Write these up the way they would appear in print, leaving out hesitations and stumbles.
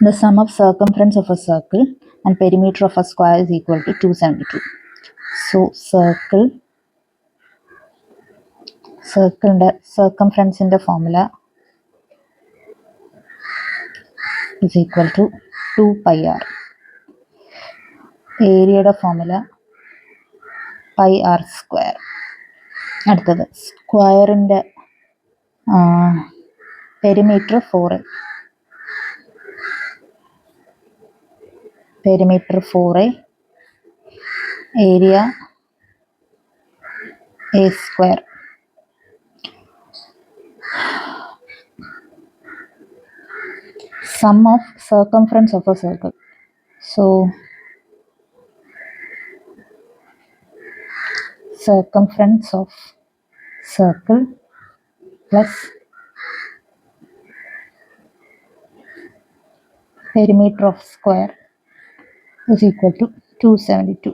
The sum of circumference of a circle and perimeter of a square is equal to 272. So circumference in the formula is equal to 2 pi r. Area formula pi r square. അടുത്തത് സ്ക്വയറിൻ്റെ perimeter 4a. Perimeter 4a, area a square. Sum of circumference of a circle. So circumference of circle plus perimeter of square is equal to 272.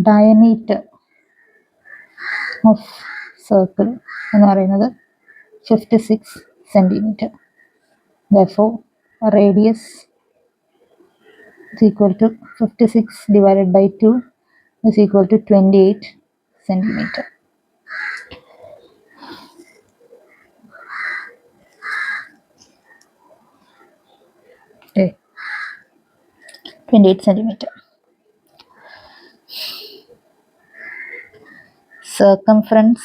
Diameter of circle എന്ന് പറയുന്നത് 56 centimeter. Therefore radius is equal to 56 divided by 2 is equal to 28 centimeter. Okay. 28 centimeter. Circumference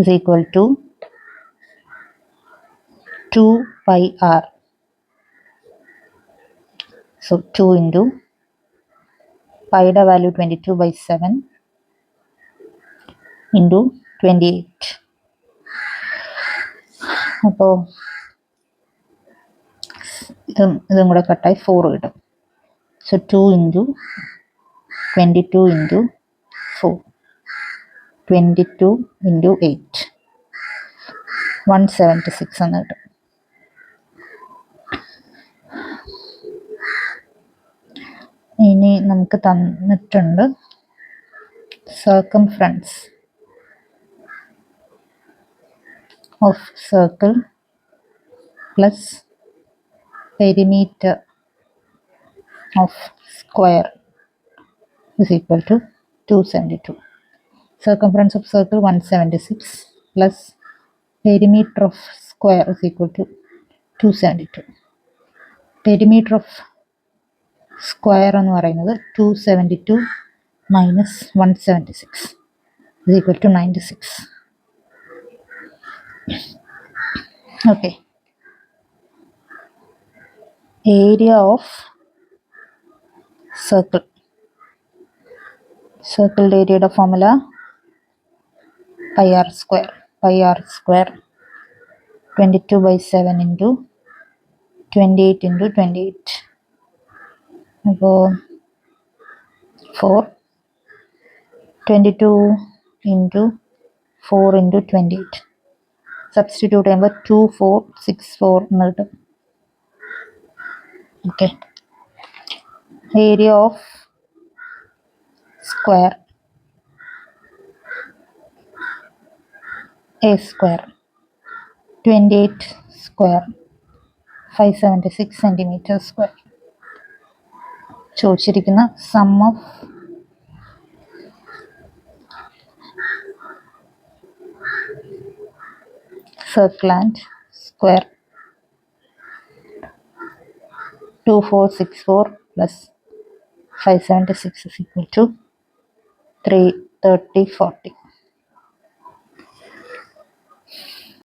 is equal to 2 pi r. So 2 into pi value 22 by 7 into 28. അപ്പോൾ ഇതും കൂടെ കട്ടായി 4 കിട്ടും. So 2 into 22 into 4, 22 into 8, 176 എന്ന് കിട്ടും. ഇനി നമുക്ക് തന്നിട്ടുണ്ട് circumference of circle plus perimeter of square is equal to 272. Circumference of circle 176 plus perimeter of square is equal to 272. Perimeter of square എന്ന് പറയുന്നത് 272 minus 176 is equal to 96. Okay. Area of circle. Circle area formula pi r square. Pi r square 22 by 7 into 28 into 28. അപ്പോൾ 4, 22 into 4 into 28. Substitute ചെയ്യുമ്പോൾ 2464 എന്ന് കിട്ടും. Okay. Area of square a square 28 square 576 centimeter square. ചോദിച്ചിരിക്കുന്ന sum of circle and square. 2464 plus 576 is equal to 33040.